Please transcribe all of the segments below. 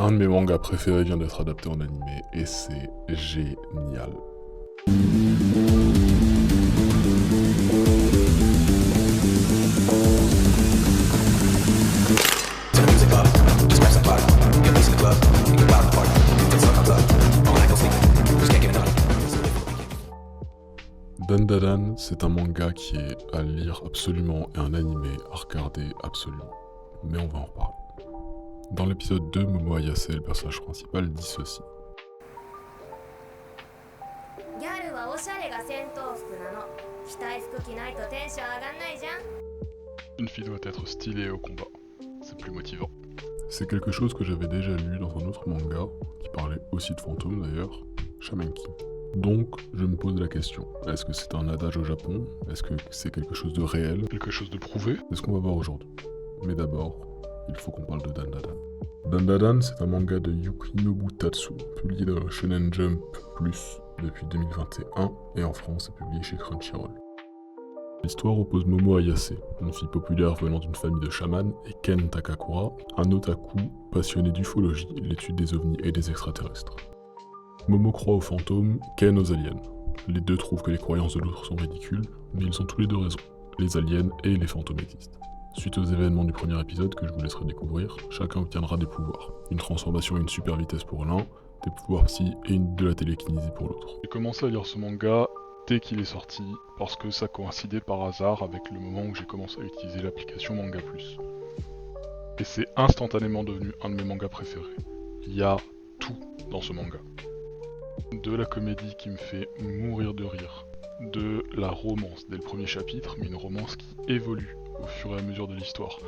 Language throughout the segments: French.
Un de mes mangas préférés vient d'être adapté en animé et c'est génial. Dandadan, c'est un manga qui est à lire absolument et un animé à regarder absolument. Mais on va en reparler. Dans l'épisode 2, Momo Ayase, le personnage principal, dit ceci. Une fille doit être stylée au combat. C'est plus motivant. C'est quelque chose que j'avais déjà lu dans un autre manga, qui parlait aussi de fantômes d'ailleurs, Shaman King. Donc, je me pose la question, est-ce que c'est un adage au Japon? Est-ce que c'est quelque chose de réel? Quelque chose de prouvé? C'est ce qu'on va voir aujourd'hui. Mais d'abord, il faut qu'on parle de Dandadan. Dandadan, c'est un manga de Yukinobu Tatsu, publié dans Shonen Jump Plus depuis 2021, et en France, est publié chez Crunchyroll. L'histoire oppose Momo Ayase, une fille populaire venant d'une famille de chamans, et Ken Takakura, un otaku passionné d'ufologie, l'étude des ovnis et des extraterrestres. Momo croit aux fantômes, Ken aux aliens. Les deux trouvent que les croyances de l'autre sont ridicules, mais ils ont tous les deux raison. Les aliens et les fantômes existent. Suite aux événements du premier épisode que je vous laisserai découvrir, chacun obtiendra des pouvoirs. Une transformation et une super vitesse pour l'un, des pouvoirs psy et de la télékinésie pour l'autre. J'ai commencé à lire ce manga dès qu'il est sorti, parce que ça coïncidait par hasard avec le moment où j'ai commencé à utiliser l'application Manga Plus. Et c'est instantanément devenu un de mes mangas préférés. Il y a tout dans ce manga. De la comédie qui me fait mourir de rire, de la romance dès le premier chapitre, mais une romance qui évolue au fur et à mesure de l'histoire,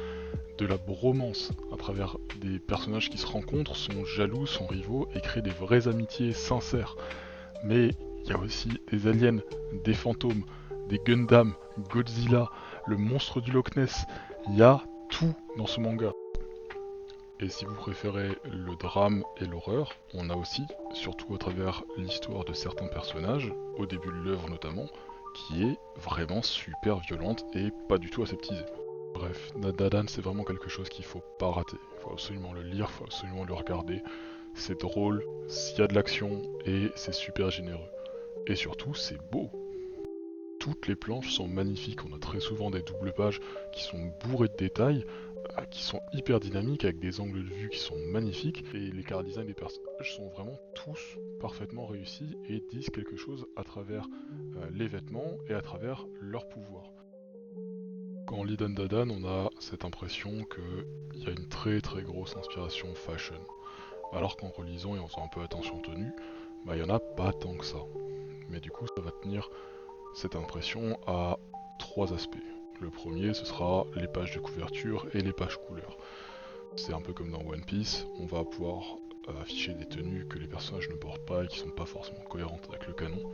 de la bromance à travers des personnages qui se rencontrent, sont jaloux, sont rivaux et créent des vraies amitiés sincères. Mais il y a aussi des aliens, des fantômes, des Gundam, Godzilla, le monstre du Loch Ness, il y a tout dans ce manga. Et si vous préférez le drame et l'horreur, on a aussi, surtout à travers l'histoire de certains personnages, au début de l'œuvre notamment, qui est vraiment super violente et pas du tout aseptisée. Bref, Dandadan c'est vraiment quelque chose qu'il faut pas rater. Il faut absolument le lire, il faut absolument le regarder. C'est drôle, s'il y a de l'action et c'est super généreux. Et surtout, c'est beau. Toutes les planches sont magnifiques, on a très souvent des doubles pages qui sont bourrées de détails, qui sont hyper dynamiques avec des angles de vue qui sont magnifiques et les chara design des personnages sont vraiment tous parfaitement réussis et disent quelque chose à travers les vêtements et à travers leurs pouvoirs. Quand on lit Dandadan, on a cette impression qu'il y a une très très grosse inspiration fashion, alors qu'en relisant et en faisant un peu attention aux tenues, il n'y en a pas tant que ça. Mais du coup ça va tenir cette impression à trois aspects. Le premier, ce sera les pages de couverture et les pages couleurs. C'est un peu comme dans One Piece, on va pouvoir afficher des tenues que les personnages ne portent pas et qui sont pas forcément cohérentes avec le canon.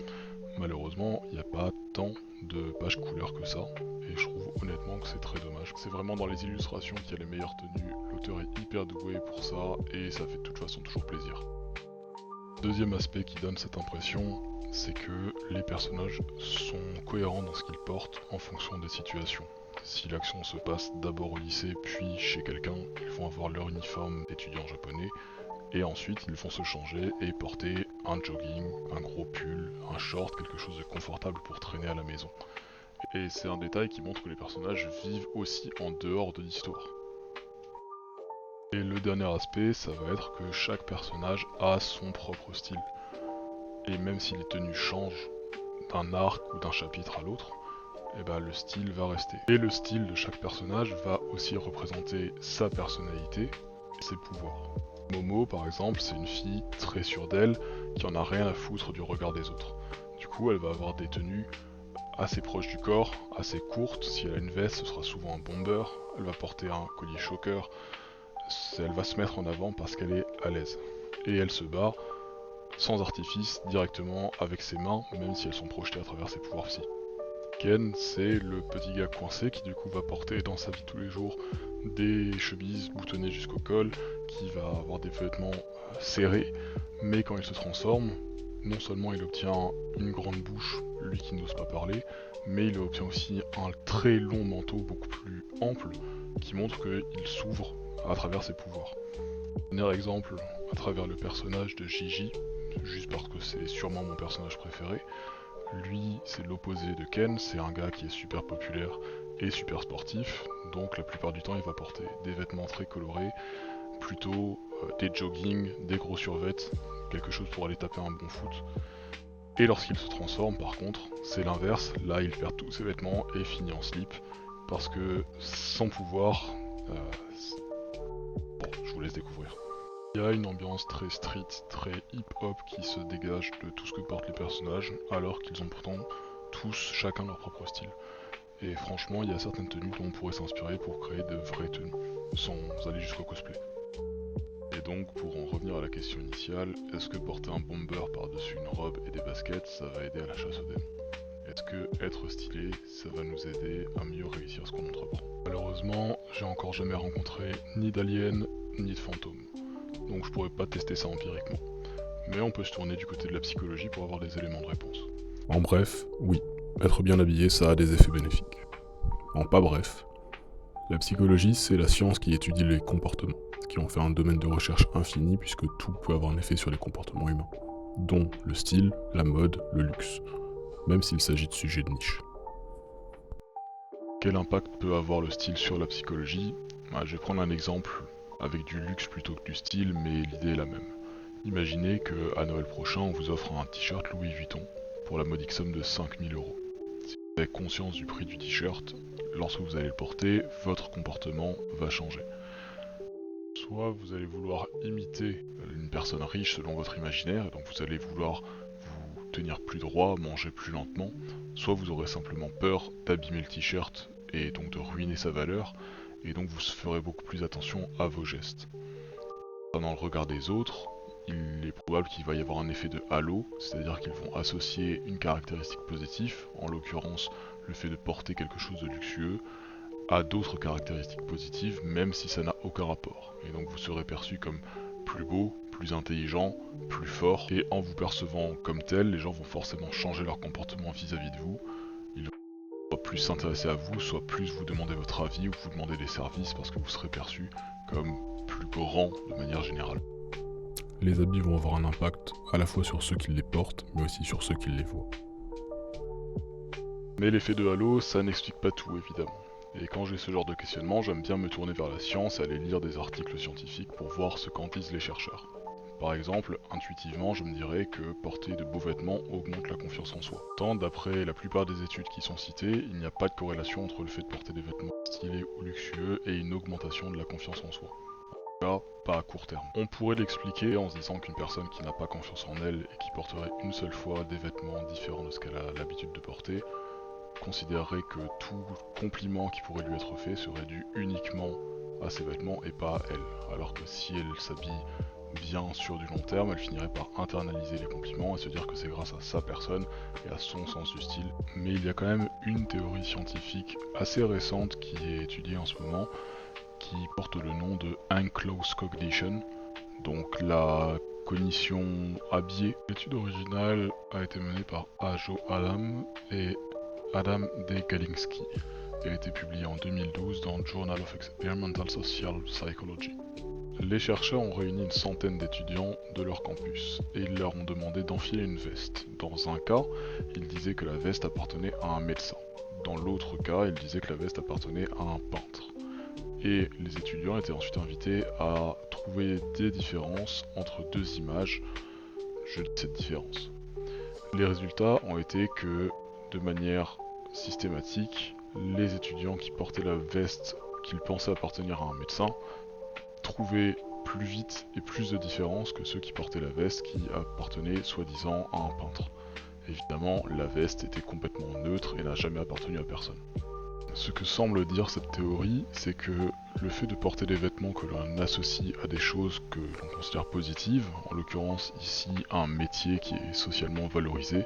Malheureusement, il n'y a pas tant de pages couleurs que ça, et je trouve honnêtement que c'est très dommage. C'est vraiment dans les illustrations qu'il y a les meilleures tenues, l'auteur est hyper doué pour ça, et ça fait de toute façon toujours plaisir. Deuxième aspect qui donne cette impression, c'est que les personnages sont cohérents dans ce qu'ils portent en fonction des situations. Si l'action se passe d'abord au lycée puis chez quelqu'un, ils vont avoir leur uniforme d'étudiant japonais et ensuite ils vont se changer et porter un jogging, un gros pull, un short, quelque chose de confortable pour traîner à la maison. Et c'est un détail qui montre que les personnages vivent aussi en dehors de l'histoire. Et le dernier aspect, ça va être que chaque personnage a son propre style. Et même si les tenues changent d'un arc ou d'un chapitre à l'autre, le style va rester. Et le style de chaque personnage va aussi représenter sa personnalité et ses pouvoirs. Momo, par exemple, c'est une fille très sûre d'elle, qui en a rien à foutre du regard des autres. Du coup, elle va avoir des tenues assez proches du corps, assez courtes. Si elle a une veste, ce sera souvent un bomber. Elle va porter un collier choker. Elle va se mettre en avant parce qu'elle est à l'aise. Et elle se bat sans artifice, directement avec ses mains, même si elles sont projetées à travers ses pouvoirs psy. Ken, c'est le petit gars coincé qui du coup va porter dans sa vie tous les jours des chemises boutonnées jusqu'au col, qui va avoir des vêtements serrés, mais quand il se transforme, non seulement il obtient une grande bouche, lui qui n'ose pas parler, mais il obtient aussi un très long manteau beaucoup plus ample, qui montre qu'il s'ouvre à travers ses pouvoirs. Dernier exemple, à travers le personnage de Gigi, juste parce que c'est sûrement mon personnage préféré. Lui, c'est l'opposé de Ken, c'est un gars qui est super populaire et super sportif, donc la plupart du temps il va porter des vêtements très colorés, plutôt des jogging, des gros survêtements, quelque chose pour aller taper un bon foot. Et lorsqu'il se transforme par contre, c'est l'inverse, là il perd tous ses vêtements et finit en slip, parce que sans pouvoir, bon, je vous laisse découvrir. Il y a une ambiance très street, très hip-hop qui se dégage de tout ce que portent les personnages, alors qu'ils ont pourtant tous chacun leur propre style. Et franchement, il y a certaines tenues dont on pourrait s'inspirer pour créer de vraies tenues, sans aller jusqu'au cosplay. Et donc, pour en revenir à la question initiale, est-ce que porter un bomber par-dessus une robe et des baskets, ça va aider à la chasse aux démons? Est-ce que être stylé, ça va nous aider à mieux réussir ce qu'on entreprend? Malheureusement, j'ai encore jamais rencontré ni d'aliens, ni de fantômes. Donc je pourrais pas tester ça empiriquement. Mais on peut se tourner du côté de la psychologie pour avoir des éléments de réponse. En bref, oui, être bien habillé, ça a des effets bénéfiques. En pas bref, la psychologie, c'est la science qui étudie les comportements, ce qui en fait un domaine de recherche infini puisque tout peut avoir un effet sur les comportements humains, dont le style, la mode, le luxe, même s'il s'agit de sujets de niche. Quel impact peut avoir le style sur la psychologie? Je vais prendre un exemple avec du luxe plutôt que du style, mais l'idée est la même. Imaginez qu'à Noël prochain, on vous offre un t-shirt Louis Vuitton pour la modique somme de 5000 €. Si vous avez conscience du prix du t-shirt, lorsque vous allez le porter, votre comportement va changer. Soit vous allez vouloir imiter une personne riche selon votre imaginaire, et donc vous allez vouloir vous tenir plus droit, manger plus lentement, soit vous aurez simplement peur d'abîmer le t-shirt et donc de ruiner sa valeur, et donc vous ferez beaucoup plus attention à vos gestes. Dans le regard des autres, il est probable qu'il va y avoir un effet de halo, c'est-à-dire qu'ils vont associer une caractéristique positive, en l'occurrence le fait de porter quelque chose de luxueux, à d'autres caractéristiques positives, même si ça n'a aucun rapport. Et donc vous serez perçu comme plus beau, plus intelligent, plus fort, et en vous percevant comme tel, les gens vont forcément changer leur comportement vis-à-vis de vous. Ils vont soit plus s'intéresser à vous, soit plus vous demander votre avis ou vous demander des services parce que vous serez perçu comme plus grand de manière générale. Les habits vont avoir un impact à la fois sur ceux qui les portent, mais aussi sur ceux qui les voient. Mais l'effet de halo, ça n'explique pas tout évidemment. Et quand j'ai ce genre de questionnement, j'aime bien me tourner vers la science et aller lire des articles scientifiques pour voir ce qu'en disent les chercheurs. Par exemple, intuitivement, je me dirais que porter de beaux vêtements augmente la confiance en soi. Tant d'après la plupart des études qui sont citées, il n'y a pas de corrélation entre le fait de porter des vêtements stylés ou luxueux et une augmentation de la confiance en soi. En tout cas, pas à court terme. On pourrait l'expliquer en se disant qu'une personne qui n'a pas confiance en elle et qui porterait une seule fois des vêtements différents de ce qu'elle a l'habitude de porter, considérerait que tout compliment qui pourrait lui être fait serait dû uniquement à ses vêtements et pas à elle. Alors que si elle s'habille bien sur du long terme, elle finirait par internaliser les compliments et se dire que c'est grâce à sa personne et à son sens du style. Mais il y a quand même une théorie scientifique assez récente qui est étudiée en ce moment, qui porte le nom de Enclosed Cognition, donc la cognition habillée. L'étude originale a été menée par Ajo Adam et Adam D. Galinsky et a été publiée en 2012 dans Journal of Experimental Social Psychology. Les chercheurs ont réuni une centaine d'étudiants de leur campus et ils leur ont demandé d'enfiler une veste. Dans un cas, ils disaient que la veste appartenait à un médecin. Dans l'autre cas, ils disaient que la veste appartenait à un peintre. Et les étudiants étaient ensuite invités à trouver des différences entre deux images. Je dis cette différence. Les résultats ont été que, de manière systématique, les étudiants qui portaient la veste qu'ils pensaient appartenir à un médecin trouvaient plus vite et plus de différences que ceux qui portaient la veste qui appartenait soi-disant à un peintre. Évidemment, la veste était complètement neutre et n'a jamais appartenu à personne. Ce que semble dire cette théorie, c'est que le fait de porter des vêtements que l'on associe à des choses que l'on considère positives, en l'occurrence ici un métier qui est socialement valorisé,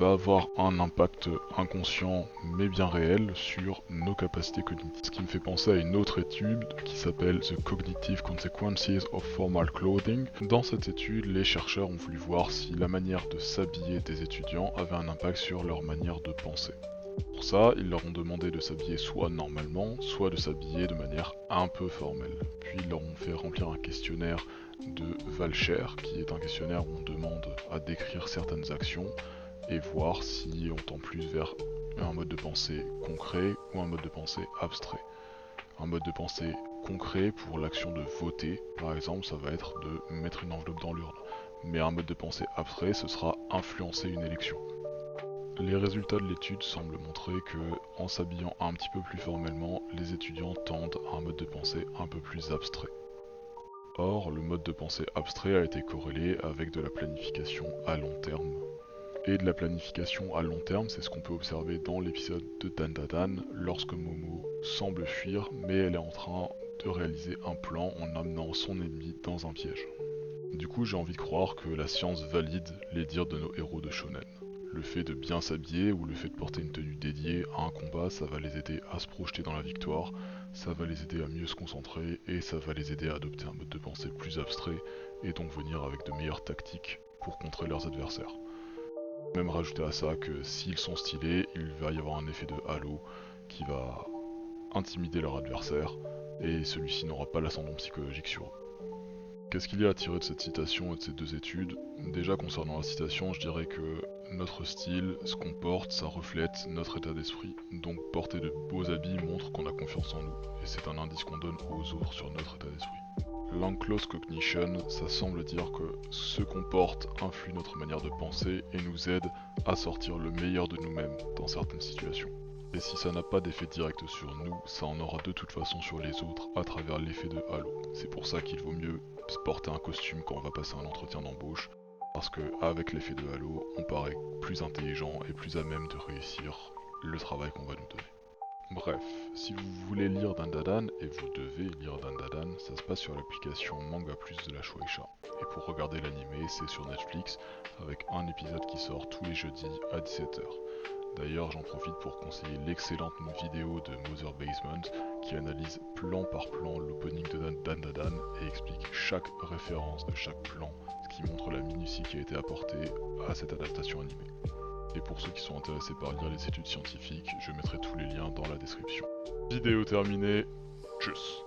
va avoir un impact inconscient mais bien réel sur nos capacités cognitives. Ce qui me fait penser à une autre étude qui s'appelle The Cognitive Consequences of Formal Clothing. Dans cette étude, les chercheurs ont voulu voir si la manière de s'habiller des étudiants avait un impact sur leur manière de penser. Pour ça, ils leur ont demandé de s'habiller soit normalement, soit de s'habiller de manière un peu formelle. Puis ils leur ont fait remplir un questionnaire de Valcher, qui est un questionnaire où on demande à décrire certaines actions et voir si on tend plus vers un mode de pensée concret ou un mode de pensée abstrait. Un mode de pensée concret pour l'action de voter, par exemple, ça va être de mettre une enveloppe dans l'urne. Mais un mode de pensée abstrait, ce sera influencer une élection. Les résultats de l'étude semblent montrer que, en s'habillant un petit peu plus formellement, les étudiants tendent à un mode de pensée un peu plus abstrait. Or, le mode de pensée abstrait a été corrélé avec de la planification à long terme. Et de la planification à long terme, c'est ce qu'on peut observer dans l'épisode de Dandadan, lorsque Momo semble fuir, mais elle est en train de réaliser un plan en amenant son ennemi dans un piège. Du coup, j'ai envie de croire que la science valide les dires de nos héros de shonen. Le fait de bien s'habiller ou le fait de porter une tenue dédiée à un combat, ça va les aider à se projeter dans la victoire, ça va les aider à mieux se concentrer et ça va les aider à adopter un mode de pensée plus abstrait et donc venir avec de meilleures tactiques pour contrer leurs adversaires. Même rajouter à ça que s'ils sont stylés, il va y avoir un effet de halo qui va intimider leur adversaire et celui-ci n'aura pas l'ascendant psychologique sur eux. Qu'est-ce qu'il y a à tirer de cette citation et de ces deux études? Déjà concernant la citation, je dirais que notre style, ce qu'on porte, ça reflète notre état d'esprit. Donc porter de beaux habits montre qu'on a confiance en nous, et c'est un indice qu'on donne aux autres sur notre état d'esprit. L'Unclosed Cognition, ça semble dire que ce qu'on porte influe notre manière de penser et nous aide à sortir le meilleur de nous-mêmes dans certaines situations. Et si ça n'a pas d'effet direct sur nous, ça en aura de toute façon sur les autres à travers l'effet de halo. C'est pour ça qu'il vaut mieux porter un costume quand on va passer un entretien d'embauche, parce que avec l'effet de halo, on paraît plus intelligent et plus à même de réussir le travail qu'on va nous donner. Bref, si vous voulez lire Dandadan, et vous devez lire Dandadan, ça se passe sur l'application Manga Plus de la Shueisha. Et pour regarder l'animé, c'est sur Netflix, avec un épisode qui sort tous les jeudis à 17h. D'ailleurs, j'en profite pour conseiller l'excellente vidéo de Mother Basement qui analyse plan par plan l'opening de Dandadan et explique chaque référence de chaque plan, ce qui montre la minutie qui a été apportée à cette adaptation animée. Et pour ceux qui sont intéressés par lire les études scientifiques, je mettrai tous les liens dans la description. Vidéo terminée, tchuss.